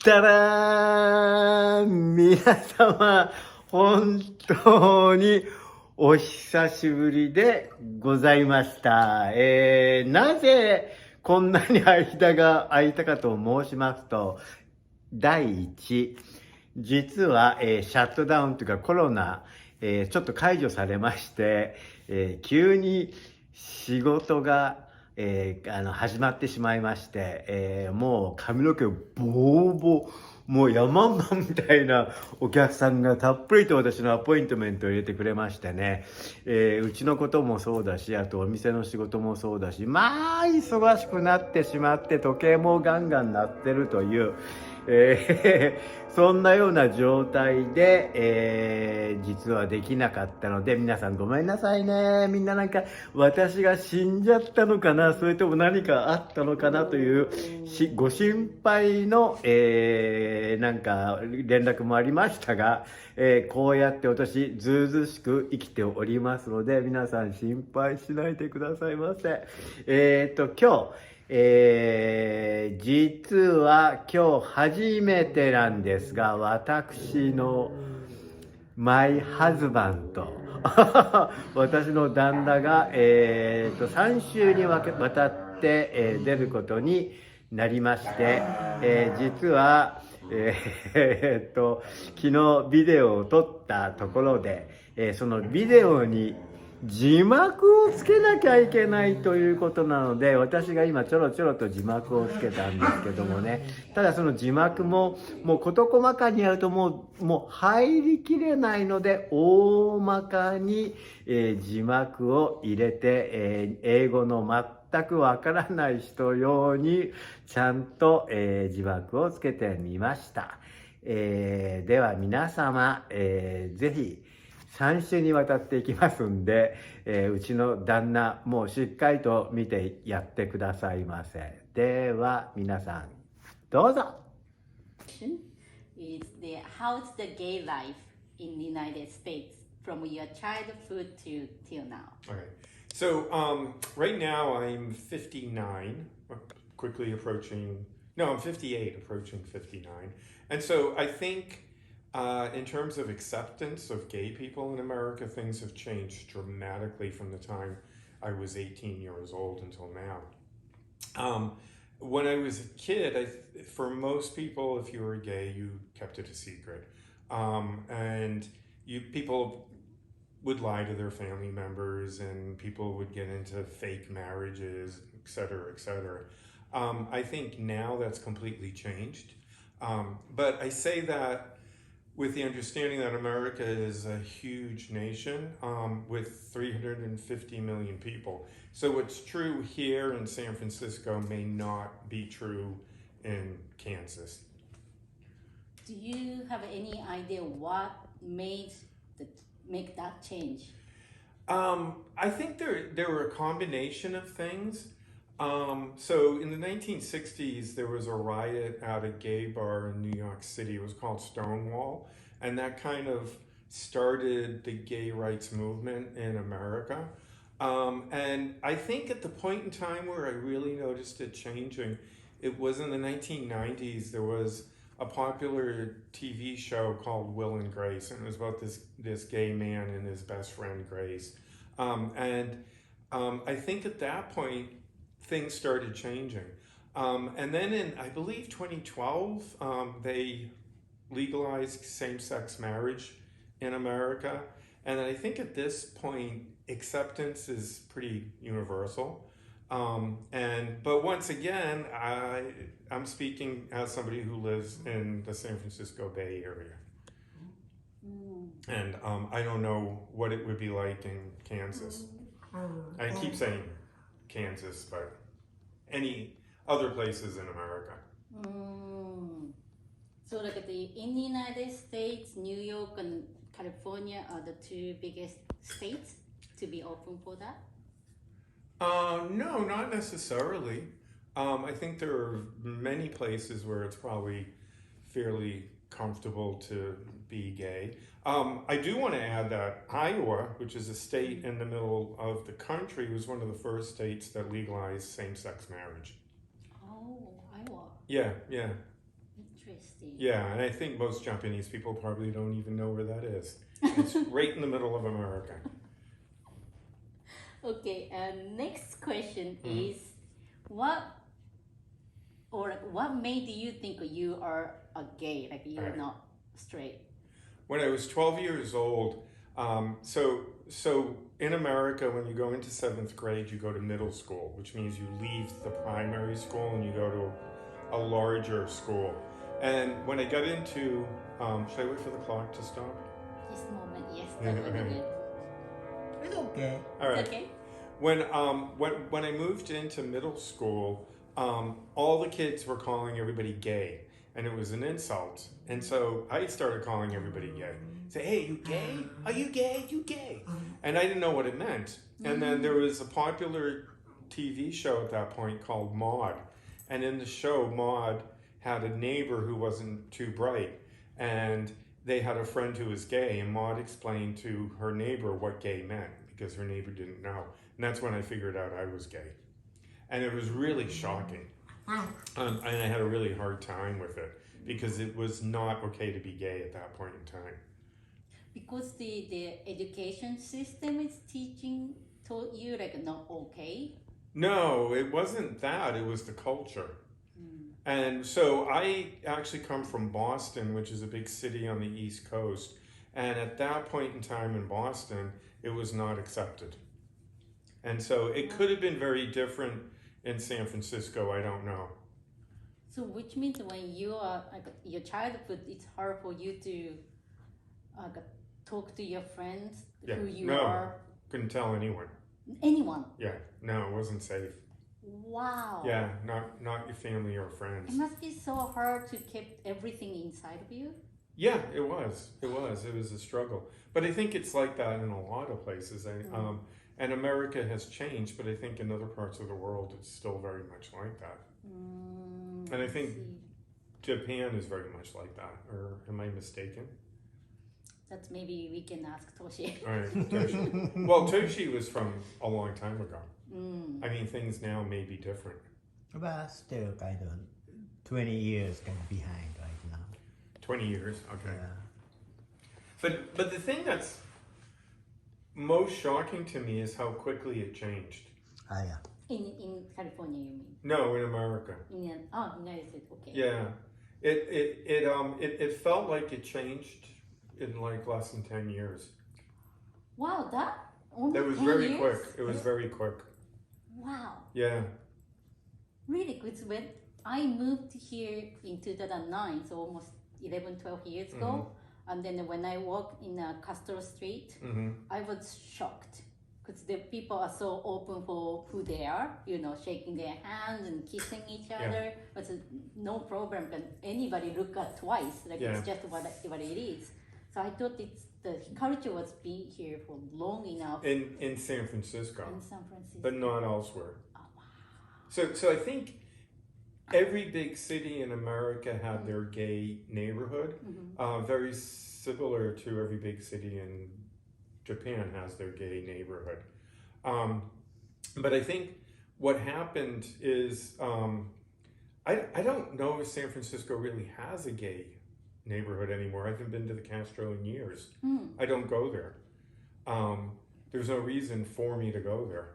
たらー皆様、本当にお久しぶりでございました。なぜこんなに間が空いたかと申しますと、第一、実は、シャットダウンというかコロナ、ちょっと解除されまして、急に仕事が、始まってしまいまして、もう髪の毛ボーボー、もう山んまみたいなお客さんがたっぷりと私のアポイントメントを入れてくれましてね、うちのこともそうだし、あとお店の仕事もそうだし、まあ忙しくなってしまって時計もガンガン鳴ってるという、そんなような状態で、実はできなかったので、皆さんごめんなさいね。みんななんか私が死んじゃったのかな、それとも何かあったのかなというご心配の、なんか連絡もありましたが、こうやって私ずうずうしく生きておりますので、皆さん心配しないでくださいませ。今日実は今日初めてなんですが、私のマイハズバンド私の旦那が、3週にわたって、出ることになりまして、実は、昨日ビデオを撮ったところで、そのビデオに字幕をつけなきゃいけないということなので、私が今ちょろちょろと字幕をつけたんですけどもね、ただその字幕ももう事細かにやるともう入りきれないので、大まかに、字幕を入れて、英語の全くわからない人用にちゃんと、字幕をつけてみました。では皆様、ぜひ3週にわたっていきますんで、うちの旦那もうしっかりと見てやってくださいませ。では皆さんどうぞ。Is how's the gay life in the United States from your childhood to till now? Okay, so right now I'm 59, quickly approaching. No, I'm 58, approaching 59, and so I think. In terms of acceptance of gay people in America, things have changed dramatically from the time I was 18 years old until now. When I was a kid, for most people, if you were gay, you kept it a secret. And people would lie to their family members, and people would get into fake marriages, et cetera, et cetera. I think now that's completely changed. But I say that with the understanding that America is a huge nation with 350 million people. So what's true here in San Francisco may not be true in Kansas. Do you have any idea what make that change? I think there were a combination of things. So in the 1960s, there was a riot at a gay bar in New York City. It was called Stonewall, and that kind of started the gay rights movement in America. And I think at the point in time where I really noticed it changing, it was in the 1990s. There was a popular TV show called Will and Grace, and it was about this gay man and his best friend Grace. I think at that point, things started changing. And then in, I believe, 2012, they legalized same-sex marriage in America. And I think at this point, acceptance is pretty universal. But once again, I'm speaking as somebody who lives in the San Francisco Bay Area. And I don't know what it would be like in Kansas. I keep saying Kansas, but any other places in America. So in the United States, New York and California are the two biggest states to be open for that? No, not necessarily. I think there are many places where it's probably fairly comfortable to be gay. I do want to add that Iowa, which is a state in the middle of the country, was one of the first states that legalized same-sex marriage. Oh, Iowa. Yeah, yeah. Interesting. Yeah, and I think most Japanese people probably don't even know where that is. It's right in the middle of America. Okay, next question is what made you think you are a gay, like you're Right. not straight? When I was 12 years old, so in America, when you go into 7th grade, you go to middle school, which means you leave the primary school and you go to a larger school. And when I got into, should I wait for the clock to stop? This moment, yes, Yeah, that would be okay. good. It's okay. All right. It's okay? When I moved into middle school, all the kids were calling everybody gay, and it was an insult. And so I started calling everybody gay. Say, hey, you gay? Are you gay? You gay? And I didn't know what it meant. And then there was a popular TV show at that point called Maude. And in the show, Maude had a neighbor who wasn't too bright. And they had a friend who was gay, and Maude explained to her neighbor what gay meant because her neighbor didn't know. And that's when I figured out I was gay. And it was really shocking. And I had a really hard time with it because it was not okay to be gay at that point in time. Because the education system is taught you like not okay. No, it wasn't that. It was the culture. And so I actually come from Boston, which is a big city on the East Coast. And at that point in time in Boston, it was not accepted. And so it could have been very different in San Francisco. I don't know. So which means when you are like your childhood, it's hard for you to talk to your friends Yeah, who you no. are. Couldn't tell anyone. Anyone. Yeah, no, it wasn't safe. Wow. Yeah, not your family or friends. It must be so hard to keep everything inside of you. Yeah, it was. It was a struggle. But I think it's like that in a lot of places. And America has changed, but I think in other parts of the world it's still very much like that. And I think Japan is very much like that. Or am I mistaken? That's maybe we can ask Toshi. All right, Toshi. Well, Toshi was from a long time ago. I mean, things now may be different. But still kind of 20 years kind of behind right now. 20 years, okay. Yeah. But the thing that's most shocking to me is how quickly it changed. Ah, yeah. In California, you mean? No, in America. United States. Okay. Yeah, it felt like it changed in like less than 10 years. Wow, that only That was 10 very years? quick. It was very quick. Wow. Yeah. Really quick. When I moved here in 2009, so almost 11, 12 years ago, and then when I walked in Castro Street, I was shocked because the people are so open for who they are, shaking their hands and kissing each other. But no problem, can anybody look at twice, like it's just what it is. So I thought the culture was being here for long enough. In San Francisco. In San Francisco. But not elsewhere. Oh, wow. So I think every big city in America had their gay neighborhood, very similar to every big city in Japan has their gay neighborhood. But I think what happened is, I don't know if San Francisco really has a gay neighborhood anymore. I haven't been to the Castro in years. I don't go there. There's no reason for me to go there.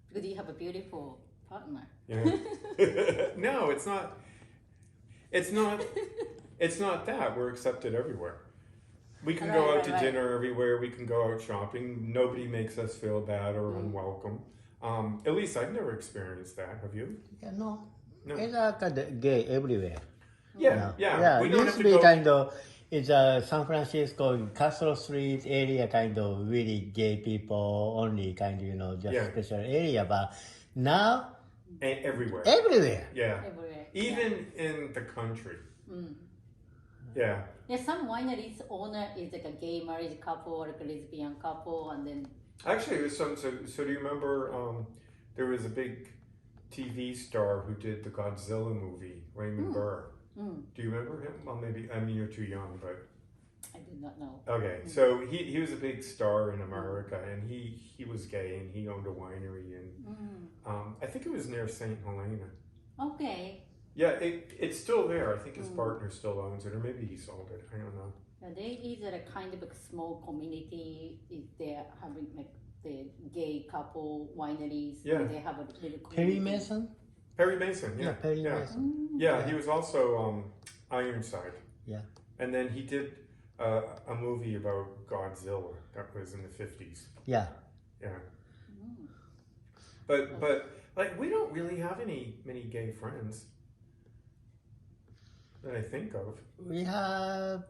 Because you have a beautiful partner. Yeah. No, it's not. It's not that. We're accepted everywhere. We can go out to dinner everywhere. We can go out shopping. Nobody makes us feel bad or unwelcome. At least I've never experienced that. Have you? Yeah, no. No. It's kind of gay everywhere. Yeah. We It don't used have to to be go. kind of, it's San Francisco, Castro Street area kind of really gay people only kind of, just special area. But now, Everywhere. everywhere. Yeah. Everywhere. Even in the country. Yeah. Yeah, some wineries owner is like a gay married couple or like a lesbian couple, and then Actually, it was some. So do you remember? There was a big TV star who did the Godzilla movie, Raymond Burr. Do you remember him? Well, maybe. I mean, you're too young, but I do not know. okay. So he was a big star in America, and he was gay, and he owned a winery, and I think it was near St. Helena. Okay. Yeah, it's still there. I think his partner still owns it, or maybe he sold it. I don't know. There is a kind of a small community. Is there having like the gay couple wineries? Yeah. They have a little community. Perry Mason? Perry Mason, yeah. Perry Mason. Yeah, he was also Ironside. Yeah. And then he did a movie about Godzilla that was in the 50s. Yeah. Yeah. But like we don't really have many gay friends that I think of. We have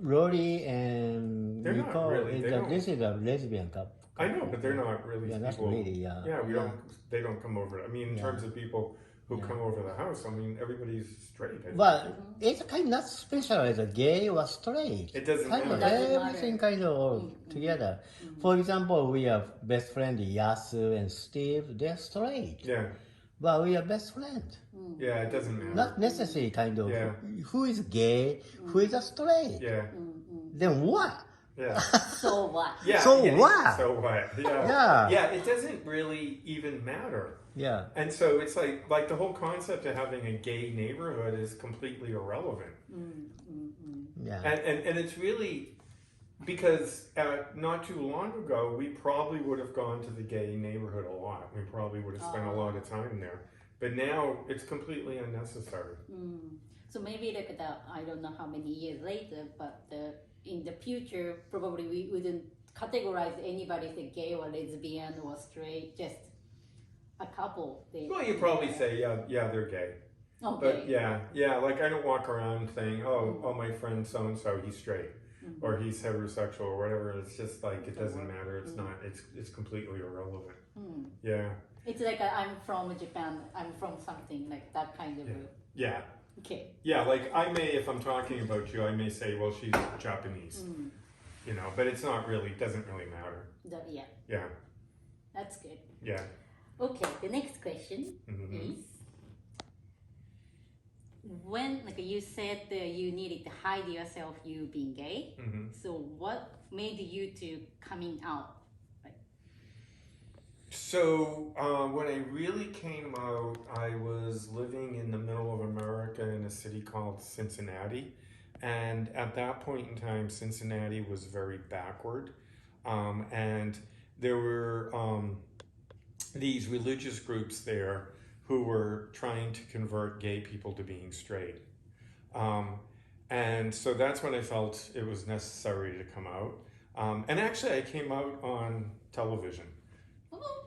Rory and They're not Nicole. really, they don't- This is a lesbian couple. I know, but they're not really Yeah, not people. really, yeah. Yeah, we Yeah. don't. They don't come over. I mean, in Yeah. terms of people who Yeah. come over the house, I mean, everybody's straight. I think. But it's kind of not special as a gay or straight. It doesn't kind of matter. Doesn't matter. everything kind of all together. For example, we have best friend Yasu and Steve. They're straight, Yeah, but we are best friends. yeah, it doesn't matter. Not necessarily kind of Yeah. who is gay, who is a straight. Yeah, Then what? yeah, So what? yeah. So yeah, what? So what? Yeah. Yeah. Yeah, it doesn't really even matter. Yeah. And so it's like the whole concept of having a gay neighborhood is completely irrelevant. Yeah. And it's really because not too long ago we probably would have gone to the gay neighborhood a lot. We probably would have spent a lot of time there. But now it's completely unnecessary. So maybe like I don't know how many years later, but in the future, probably we wouldn't categorize anybody as a gay or lesbian or straight, just a couple. Well, you probably say, yeah, they're gay. Okay. But yeah, like I don't walk around saying, oh, my friend so and so, he's straight, or he's heterosexual, or whatever. It's just like it doesn't matter. It's not. It's completely irrelevant. Yeah. It's like I'm from Japan. I'm from something like that kind of. Yeah. Okay. Yeah, like I may, if I'm talking about you, I may say, well, she's Japanese, you know, but it's not really, doesn't really matter. Yeah. Yeah, That's good. yeah. Okay. The next question is. When, like you said, you needed to hide yourself, you being gay. So, what made you to coming out? So when I really came out, I was living in the middle of America in a city called Cincinnati. And at that point in time, Cincinnati was very backward. And there were these religious groups there who were trying to convert gay people to being straight. And so that's when I felt it was necessary to come out. And actually, I came out on television.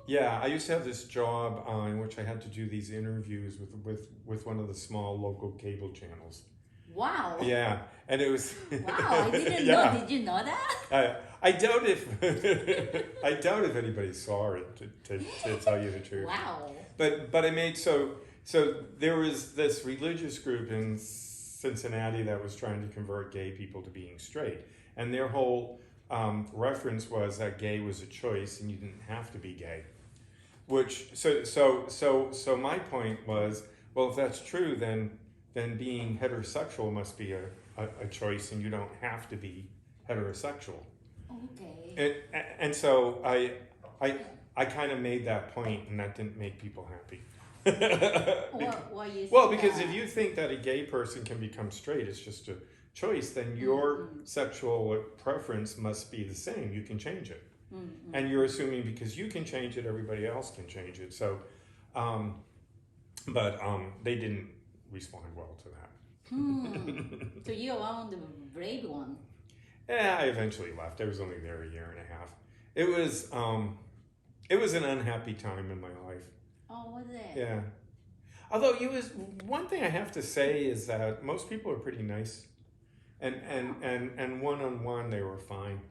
Yeah, I used to have this job in which I had to do these interviews with one of the small local cable channels. Wow. Yeah, and it was. Wow, I didn't know. Did you know that? I doubt if anybody saw it to tell you the truth. Wow. But I made so there was this religious group in Cincinnati that was trying to convert gay people to being straight, and their whole reference was that gay was a choice and you didn't have to be gay. Which so my point was, well, if that's true, then being heterosexual must be a choice and you don't have to be heterosexual. Okay. And so I kind of made that point, and that didn't make people happy. Why you Well, say because that? if you think that a gay person can become straight, it's just a choice, then your sexual preference must be the same. You can change it. And you're assuming because you can change it, everybody else can change it. So, but they didn't respond well to that. So you're one of the brave one. Yeah, I eventually left. I was only there a year and a half. It was an unhappy time in my life. Oh, was it? Yeah. Although one thing I have to say is that most people are pretty nice. And one-on-one they were fine.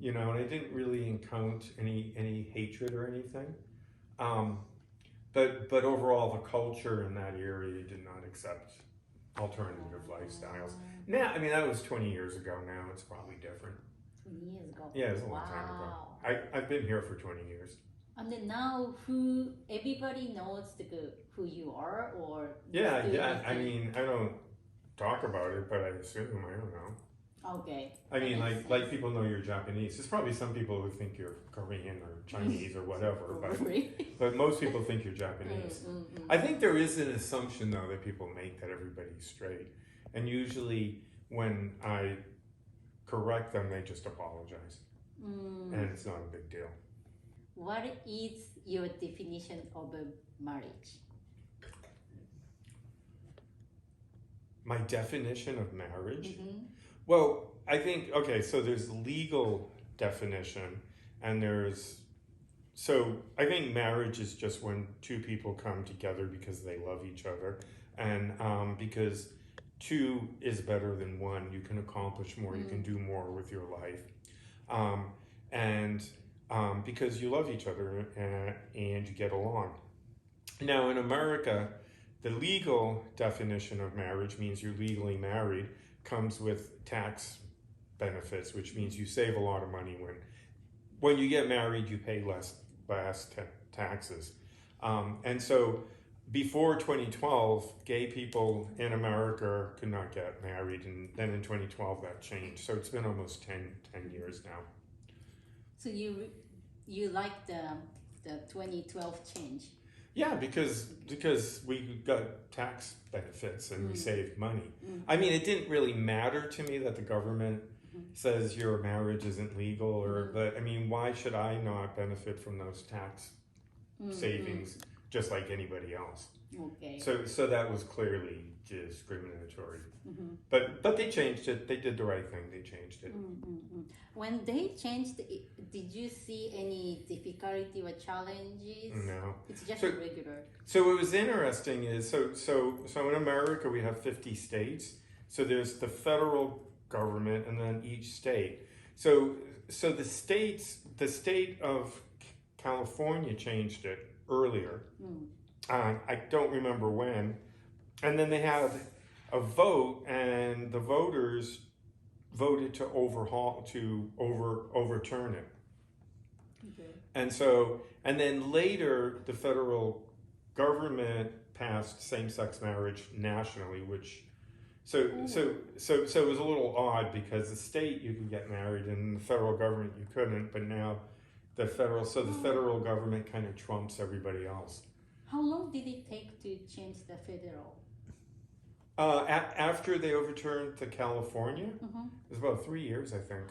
You know, and I didn't really encounter any hatred or anything. But overall the culture in that area did not accept alternative lifestyles. Now, I mean, that was 20 years ago. Now it's probably different. 20 years ago. Yeah, it was a long time ago. I've been here for 20 years. And then now, everybody knows who you are, or Yeah. I mean, I don't talk about it, but I assume, I don't know. Okay. I mean, That like makes people know you're Japanese. There's probably some people who think you're Korean or Chinese or whatever, but most people think you're Japanese. I think there is an assumption though that people make that everybody's straight, and usually when I correct them, they just apologize, and it's not a big deal. What is your definition of a marriage? My definition of marriage? Well, I think, okay, so there's legal definition, and so I think marriage is just when two people come together because they love each other, and because two is better than one, you can accomplish more, you can do more with your life, and because you love each other and you get along. Now in America, the legal definition of marriage means you're legally married, comes with tax benefits, which means you save a lot of money when you get married, you pay less taxes. And so before 2012, gay people in America could not get married, and then in 2012 that changed. So it's been almost 10 years now. So you like the 2012 change? Yeah, because we got tax benefits and we saved money. I mean, it didn't really matter to me that the government says your marriage isn't legal, but I mean, why should I not benefit from those tax savings just like anybody else? Okay. So that was clearly discriminatory. But they changed it. They did the right thing. They changed it. When they changed it, did you see any difficulty or challenges? No. It's just So- regular. So what was interesting is so in America we have 50 states. So there's the federal government and then each state. So the state of California changed it earlier. I don't remember when. And then they had a vote, and the voters voted to overturn it. Okay. And then later the federal government passed same-sex marriage nationally, which so it was a little odd because the state you could get married and the federal government you couldn't, but now the federal government kind of trumps everybody else. How long did it take to change the federal? After they overturned the California, it was about 3 years, I think.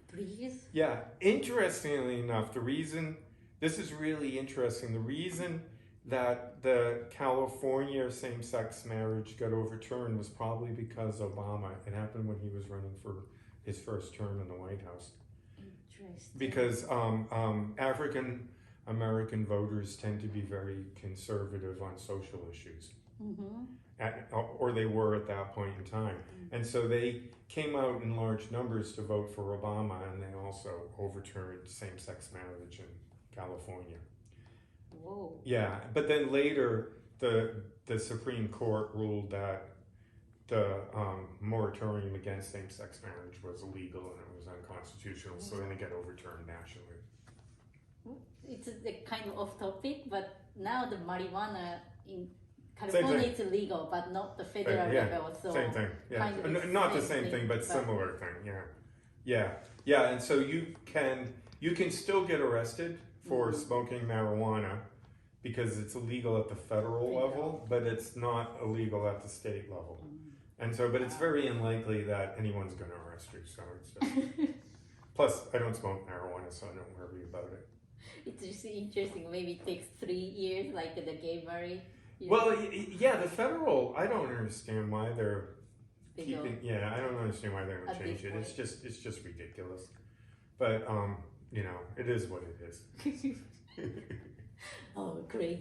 3 years? Yeah, interestingly enough, this is really interesting, the reason that the California same-sex marriage got overturned was probably because Obama. It happened when he was running for his first term in the White House. Interesting. Because African American voters tend to be very conservative on social issues. Or they were at that point in time. And so they came out in large numbers to vote for Obama, and they also overturned same-sex marriage in California. Whoa. Yeah, but then later the Supreme Court ruled that the moratorium against same-sex marriage was illegal and it was unconstitutional, so then it got overturned nationally. It's a kind of off topic, but now the marijuana in California is illegal, but not the federal level. So same thing. Yeah, kind of not the same thing, but similar thing. Yeah. And so you can still get arrested for smoking marijuana because it's illegal at the federal level, but it's not illegal at the state level. And so, but it's very unlikely that anyone's going to arrest you. So it's plus, I don't smoke marijuana, so I don't worry about it. It's just interesting. Maybe it takes 3 years, like the gay marriage. Well, yeah, the federal. I don't understand why they're They keeping. go Yeah, I don't understand why they don't at change this it. point. It's just ridiculous. But it is what it is. Oh, crazy.